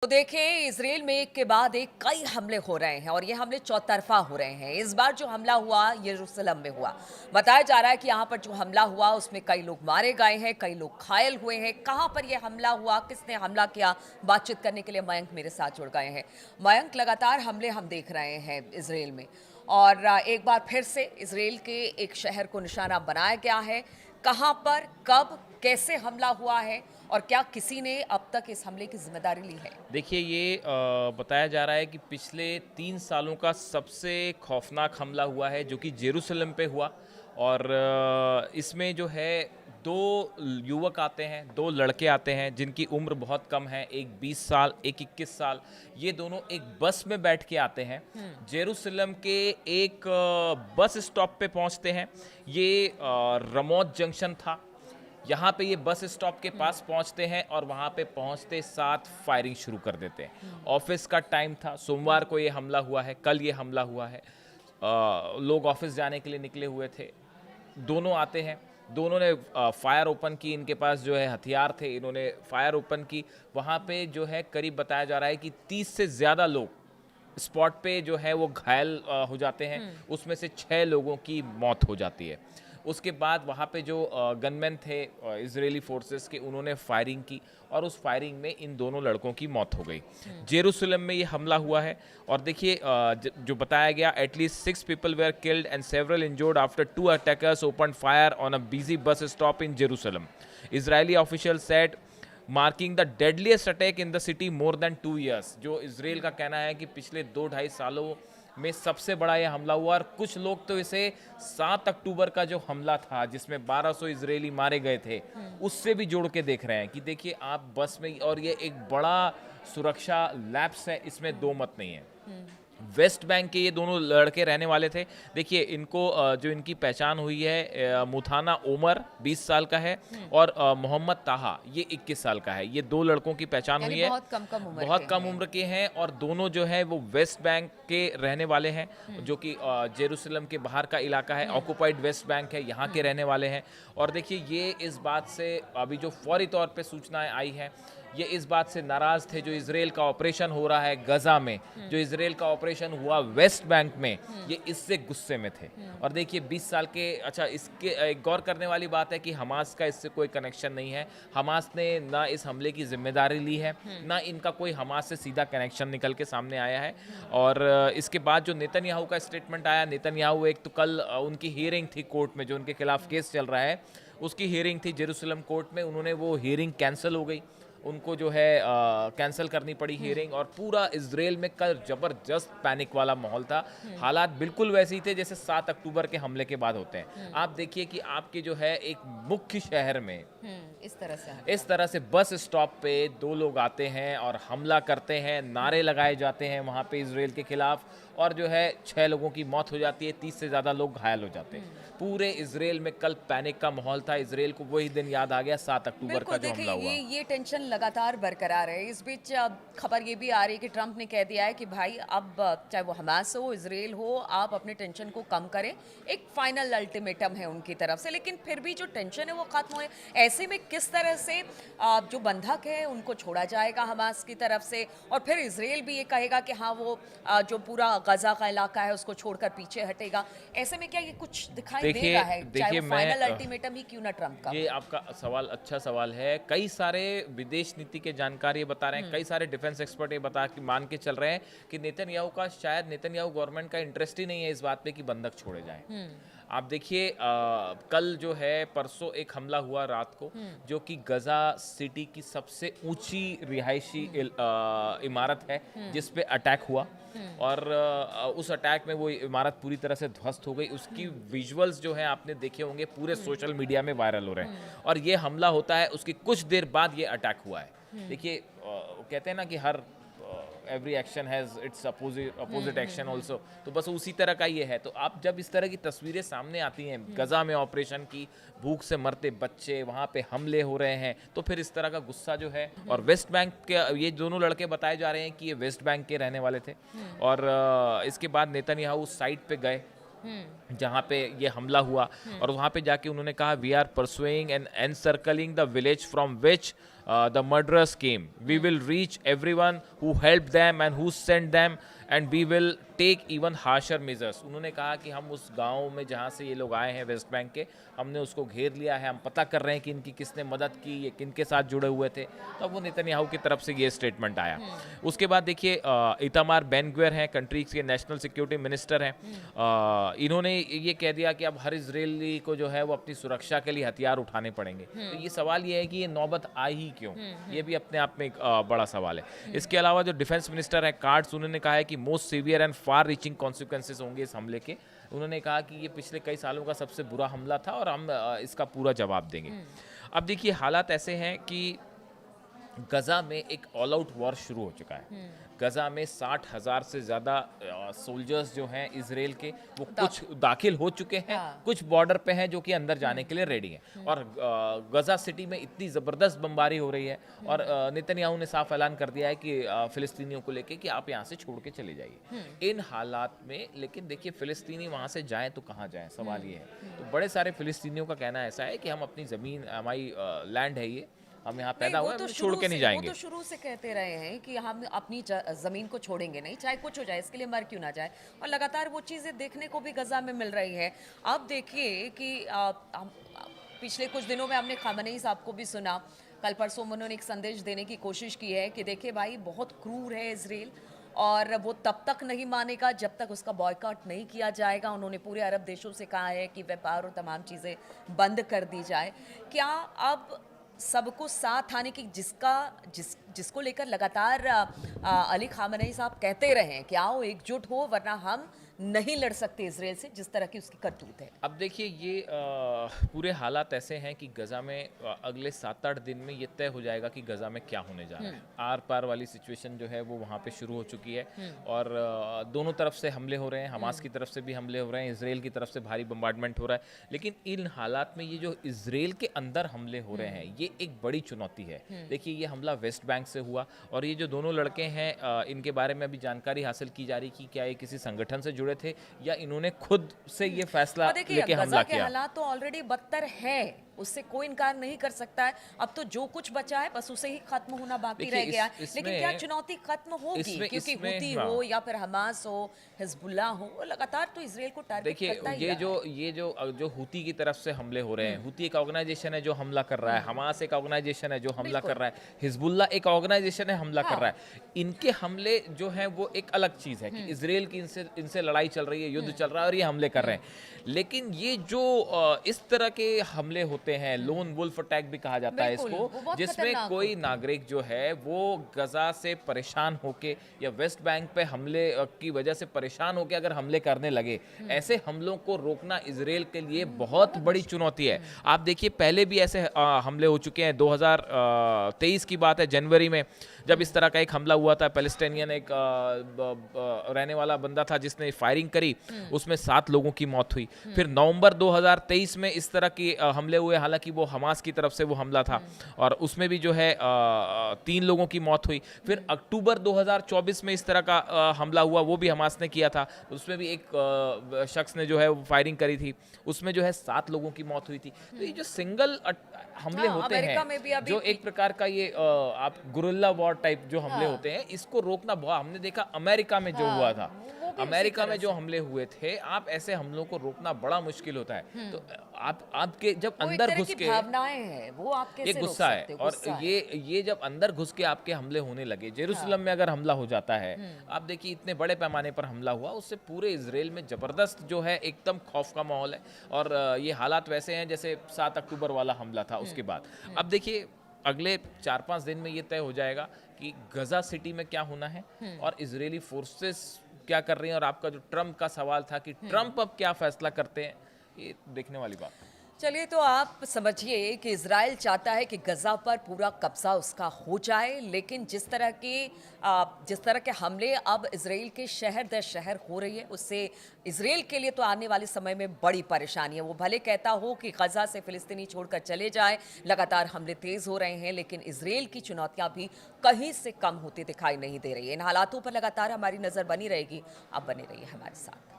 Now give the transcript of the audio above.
तो देखिए, इसराइल में एक के बाद एक कई हमले हो रहे हैं और ये हमले चौतरफा हो रहे हैं। इस बार जो हमला हुआ यरूशलेम में हुआ। बताया जा रहा है कि यहाँ पर जो हमला हुआ उसमें कई लोग मारे गए हैं, कई लोग घायल हुए हैं। कहाँ पर ये हमला हुआ, किसने हमला किया, बातचीत करने के लिए मयंक मेरे साथ जुड़ गए हैं। मयंक, लगातार हमले हम देख रहे हैं इसराइल में और एक बार फिर से इसराइल के एक शहर को निशाना बनाया गया है। कहाँ पर, कब, कैसे हमला हुआ है और क्या किसी ने अब तक इस हमले की जिम्मेदारी ली है? देखिए ये बताया जा रहा है कि पिछले 3 सालों का सबसे खौफनाक हमला हुआ है जो कि जेरूसलम पे हुआ। और इसमें जो है दो युवक आते हैं, दो लड़के आते हैं जिनकी उम्र बहुत कम है, एक 20 साल, एक 21 साल। ये दोनों एक बस में बैठ के आते हैं, जेरूसलम के एक बस स्टॉप पे पहुंचते हैं। ये रमोत जंक्शन था। यहाँ पे ये बस स्टॉप के पास पहुँचते हैं और वहाँ पे पहुँचते साथ फायरिंग शुरू कर देते हैं। ऑफिस का टाइम था, सोमवार को ये हमला हुआ है, कल ये हमला हुआ है। लोग ऑफिस जाने के लिए निकले हुए थे, दोनों आते हैं, दोनों ने फायर ओपन की। इनके पास जो है हथियार थे, इन्होंने फायर ओपन की। वहाँ पे जो है करीब बताया जा रहा है कि 30 से ज़्यादा लोग स्पॉट पे जो है वो घायल हो जाते हैं। उसमें से 6 लोगों की मौत हो जाती है। उसके बाद वहाँ पे जो गनमैन थे इजरायली फोर्सेस के, उन्होंने फायरिंग की और उस फायरिंग में इन दोनों लड़कों की मौत हो गई। जेरूसलम में ये हमला हुआ है और देखिए जो बताया गया, at least 6 people where killed and several injured after 2 attackers open fire on a busy bus stop in Jerusalem. Israeli official said marking the deadliest attack in the city more than 2 years. जो Israel का कहना है कि पिछले 2-2.5 सालों में सबसे बड़ा ये हमला हुआ। और कुछ लोग तो इसे 7 अक्टूबर का जो हमला था जिसमें 1200 इजरायली मारे गए थे उससे भी जोड़ के देख रहे हैं कि देखिए आप बस में, और ये एक बड़ा सुरक्षा लैप्स है, इसमें दो मत नहीं है। वेस्ट बैंक के ये दोनों लड़के रहने वाले थे। देखिए इनको जो इनकी पहचान हुई है, मुथाना ओमर 20 साल का है और मोहम्मद ताहा ये 21 साल का है। ये दो लड़कों की पहचान यानी हुई है। बहुत कम उम्र बहुत के कम हैं। उम्र के हैं और दोनों जो है वो वेस्ट बैंक के रहने वाले हैं, जो कि जेरूसलम के बाहर का इलाका है, ऑक्युपाइड वेस्ट बैंक है, यहाँ के रहने वाले हैं। और देखिए ये इस बात से अभी जो फौरी तौर पे सूचनाएं आई हैं, ये इस बात से नाराज थे जो इसराइल का ऑपरेशन हो रहा है गजा में, जो इसराइल का ऑपरेशन हुआ वेस्ट बैंक में, ये इससे गुस्से में थे। और देखिए 20 साल के, अच्छा इसके एक गौर करने वाली बात है कि हमास का इससे कोई कनेक्शन नहीं है। हमास ने ना इस हमले की जिम्मेदारी ली है, ना इनका कोई हमास से सीधा कनेक्शन निकल के सामने आया है। और इसके बाद जो नेतन्याहू का स्टेटमेंट आया, नेतन्याहू एक तो कल उनकी हियरिंग थी कोर्ट में, जो उनके खिलाफ केस चल रहा है उसकी हियरिंग थी जेरूसलम कोर्ट में। उन्होंने वो हियरिंग कैंसिल हो गई, उनको जो है कैंसिल करनी पड़ी हियरिंग। और पूरा इजराइल में कल जबरदस्त पैनिक वाला माहौल था। हालात बिल्कुल वैसे ही थे जैसे 7 अक्टूबर के हमले के बाद होते हैं। आप देखिए कि आपके जो है एक मुख्य शहर में इस तरह से बस स्टॉप पे दो लोग आते हैं और हमला करते हैं, नारे लगाए जाते हैं वहाँ पे इसराइल के खिलाफ, और जो है 6 लोगों की मौत हो जाती है, 30 से ज़्यादा लोग घायल हो जाते हैं। पूरे इसराइल में कल पैनिक का माहौल था। इसराइल को वही दिन याद आ गया 7 अक्टूबर का बिल्कुल, जो हमला देखिए हुआ। ये टेंशन लगातार बरकरार है। इस बीच खबर ये भी आ रही है कि ट्रंप ने कह दिया है कि भाई अब चाहे वो हमास हो, इसराइल हो, आप अपने टेंशन को कम करें। एक फाइनल अल्टीमेटम है उनकी तरफ से, लेकिन फिर भी जो टेंशन है वो खत्म हो। ऐसे में किस तरह से जो बंधक है उनको छोड़ा जाएगा हमास की तरफ से, और फिर इसराइल भी ये कहेगा कि हाँ वो जो पूरा गजा का इलाका है उसको छोड़कर पीछे हटेगा। ऐसे में क्या ये कुछ दिखाई दे देखिए रहा है, चाहे देखिए वो मैं फाइनल अल्टीमेटम ही क्यों ना ट्रंप का ये हो? आपका सवाल अच्छा सवाल है। कई सारे विदेश नीति के जानकार ये बता रहे हैं, कई सारे डिफेंस एक्सपर्ट ये बता के मान के चल रहे हैं कि नेतन्याहू का, शायद नेतन्याहू गवर्नमेंट का इंटरेस्ट ही नहीं है इस बात पे कि बंधक छोड़े जाएं। आप देखिए कल जो है परसों एक हमला हुआ रात को, जो कि गजा सिटी की सबसे ऊंची रिहायशी इमारत है जिस पे अटैक हुआ। और उस अटैक में वो इमारत पूरी तरह से ध्वस्त हो गई। उसकी विजुअल्स जो है आपने देखे होंगे, पूरे सोशल मीडिया में वायरल हो रहे हैं। और ये हमला होता है उसकी कुछ देर बाद ये अटैक हुआ है। देखिए कहते हैं ना कि हर every action has its opposite action also, तो बस उसी तरह का ये है। तो आप जब इस तरह की तस्वीरें सामने आती हैं, गजा में ऑपरेशन की, भूख से मरते बच्चे, वहाँ पे हमले हो रहे हैं, तो फिर इस तरह का गुस्सा जो है। और वेस्ट बैंक के ये दोनों लड़के बताए जा रहे हैं कि ये वेस्ट बैंक के रहने वाले थे। और इसके बाद नेतन्याहू उस साइट पे गए जहाँ पे ये हमला हुआ, और वहाँ पे जाके उन्होंने कहा we are pursuing and encircling the village from which the murderers came. We will reach everyone who helped them and who sent them, and we will take even harsher measures. उन्होंने कहा कि हम उस गांव में जहां से ये लोग आए हैं वेस्ट बैंक के, हमने उसको घेर लिया है, हम पता कर रहे हैं कि इनकी किसने मदद की, ये किन के साथ जुड़े हुए थे। तब वो नेतन्याहू की तरफ से ये स्टेटमेंट आया। उसके बाद देखिए इतामार बेन ग्विर हैं, कंट्री के नेशनल सिक्योरिटी मिनिस्टर हैं, इन्होंने ये कह दिया कि अब हर इजरायली को जो है वो अपनी सुरक्षा के लिए हथियार उठाने पड़ेंगे। तो ये सवाल ये है कि ये नौबत आई ही क्यों, ये भी अपने आप में एक बड़ा सवाल है। इसके अलावा जो डिफेंस मिनिस्टर है कार्ड्स, उन्होंने कहा है कि most severe and far reaching consequences होंगे इस हमले के। उन्होंने कहा कि ये पिछले कई सालों का सबसे बुरा हमला था और हम इसका पूरा जवाब देंगे। अब देखिए हालात ऐसे हैं कि गजा में एक ऑल आउट वॉर शुरू हो चुका है। गजा में 60,000 से ज़्यादा सोल्जर्स जो हैं इजराइल के, वो कुछ दाखिल हो चुके हैं, कुछ बॉर्डर पे हैं जो कि अंदर जाने के लिए रेडी हैं। और गजा सिटी में इतनी ज़बरदस्त बमबारी हो रही है और नेतन्याहू ने साफ ऐलान कर दिया है कि फ़िलिस्तीनियों को लेके कि आप यहाँ से छोड़ के चले जाइए। इन हालात में लेकिन देखिए फ़िलिस्तीनी वहाँ से जाएँ तो कहाँ जाएँ, सवाल ये है। तो बड़े सारे फ़िलिस्तीनियों का कहना ऐसा है कि हम अपनी ज़मीन, हमारी लैंड है ये, हम यहाँ पैदा हुए, छोड़ के नहीं जाएंगे। वो तो शुरू से कहते रहे हैं कि हम अपनी जमीन को छोड़ेंगे नहीं, चाहे कुछ हो जाए, इसके लिए मर क्यों ना जाए। और लगातार वो चीजें देखने को भी गजा में मिल रही है। अब देखिए कि पिछले कुछ दिनों में हमने खामनेई साहब को भी सुना, कल परसों उन्होंने एक संदेश देने की कोशिश की है कि देखिए भाई बहुत क्रूर है इजराइल और वो तब तक नहीं मानेगा जब तक उसका बॉयकॉट नहीं किया जाएगा। उन्होंने पूरे अरब देशों से कहा है कि व्यापार और तमाम चीज़ें बंद कर दी जाए। क्या अब सबको साथ आने की जिसको लेकर लगातार अली खामनेई साहब कहते रहे हैं कि आओ एकजुट हो वरना हम नहीं लड़ सकते इसराइल से, जिस तरह की उसकी करतूत है। अब देखिए ये पूरे हालात ऐसे हैं कि गजा में अगले 7-8 दिन में ये तय हो जाएगा कि गजा में क्या होने जा रहा है। आर पार वाली सिचुएशन जो है वो वहाँ पे शुरू हो चुकी है और दोनों तरफ से हमले हो रहे हैं, हमास की तरफ से भी हमले हो रहे हैं, इसराइल की तरफ से भारी बम्बार्डमेंट हो रहा है। लेकिन इन हालात में ये जो इसराइल के अंदर हमले हो रहे हैं ये एक बड़ी चुनौती है। देखिए ये हमला वेस्ट बैंक से हुआ और ये जो दोनों लड़के हैं इनके बारे में अभी जानकारी हासिल की जा रही कि क्या ये किसी संगठन से जुड़े थे या इन्होंने खुद से ये फैसला लेके हमला किया। हालात तो ऑलरेडी बदतर है, उससे कोई इनकार नहीं कर सकता है। अब तो जो कुछ बचा है बस उसे ही खत्म होना बाकी रह गया है। लेकिन क्या चुनौती खत्म होगी? क्योंकि हुती हो या फिर हमास हो, हिजबुल्ला हो, लगातार तो इसराइल को टारगेट करता ही ये जो हुती की तरफ से हमले हो रहे हैं, हुती एक ऑर्गेनाइजेशन है जो हमला कर रहा है, हमास एक ऑर्गेनाइजेशन है जो हमला कर रहा है, हिजबुल्ला एक ऑर्गेनाइजेशन है हमला कर रहा है। इनके हमले जो हैं वो एक अलग चीज़ है कि इसराइल की इनसे लड़ाई चल रही है, युद्ध चल रहा है और ये हमले कर रहे हैं। लेकिन ये जो इस तरह के हमले होते हैं, लोन वुल्फ अटैक भी कहा जाता है इसको, जिसमें कोई नागरिक जो है वो गजा से परेशान होके या वेस्ट बैंक पे हमले की वजह से परेशान होके अगर हमले करने लगे, ऐसे हमलों को रोकना इजराइल के लिए बहुत बड़ी चुनौती है। आप देखिए पहले भी ऐसे हमले हो चुके हैं। 2023 की बात है, जनवरी में जब इस तरह का एक हमला हुआ था, पैलेस्टाइनियन एक रहने वाला बंदा था जिसने फायरिंग करी, उसमें 7 लोगों की मौत हुई। फिर नवंबर 2023 में इस तरह के हमले हुए, हालांकि वो हमास की तरफ से वो हमला था और उसमें भी जो है 3 लोगों की मौत हुई। फिर अक्टूबर 2024 में इस तरह का हमला हुआ, वो भी हमास ने किया था, उसमें भी एक शख्स ने जो है वो फायरिंग करी थी, उसमें जो है 7 लोगों की मौत हुई थी। तो ये जो सिंगल हमले होते हैं, जो एक प्रकार का ये आप गुरिल्ला वॉर टाइप जो हमले होते हैं, इसको रोकना बहुत, हमने देखा अमेरिका में जो हुआ था, अमेरिका में जो हमले हुए थे, आप ऐसे हमलों को रोकना बड़ा मुश्किल होता है। तो आपके जब अंदर घुस के भावनाएं हैं, वो आप कैसे ये गुस्सा है और ये जब अंदर घुस के आपके हमले होने लगे, जेरूसलम में अगर हमला हो जाता है, आप देखिए इतने बड़े पैमाने पर हमला हुआ, उससे पूरे इजराइल में जबरदस्त जो है एकदम खौफ का माहौल है। और ये हालात वैसे हैं जैसे 7 अक्टूबर वाला हमला था उसके बाद। अब देखिए अगले 4-5 दिन में ये तय हो जाएगा कि गजा सिटी में क्या होना है और इजरायली फोर्सेस क्या कर रही हैं। और आपका जो ट्रंप का सवाल था कि ट्रंप अब क्या फैसला करते हैं, ये देखने वाली बात है। चलिए, तो आप समझिए कि इजराइल चाहता है कि गजा पर पूरा कब्जा उसका हो जाए, लेकिन जिस तरह के हमले अब इजराइल के शहर दर शहर हो रही है, उससे इजराइल के लिए तो आने वाले समय में बड़ी परेशानी है। वो भले कहता हो कि गजा से फिलिस्तीनी छोड़कर चले जाए, लगातार हमले तेज हो रहे हैं, लेकिन इजराइल की चुनौतियां भी कहीं से कम होती दिखाई नहीं दे रही है। इन हालातों पर लगातार हमारी नजर बनी रहेगी। आप बने रहिए हमारे साथ।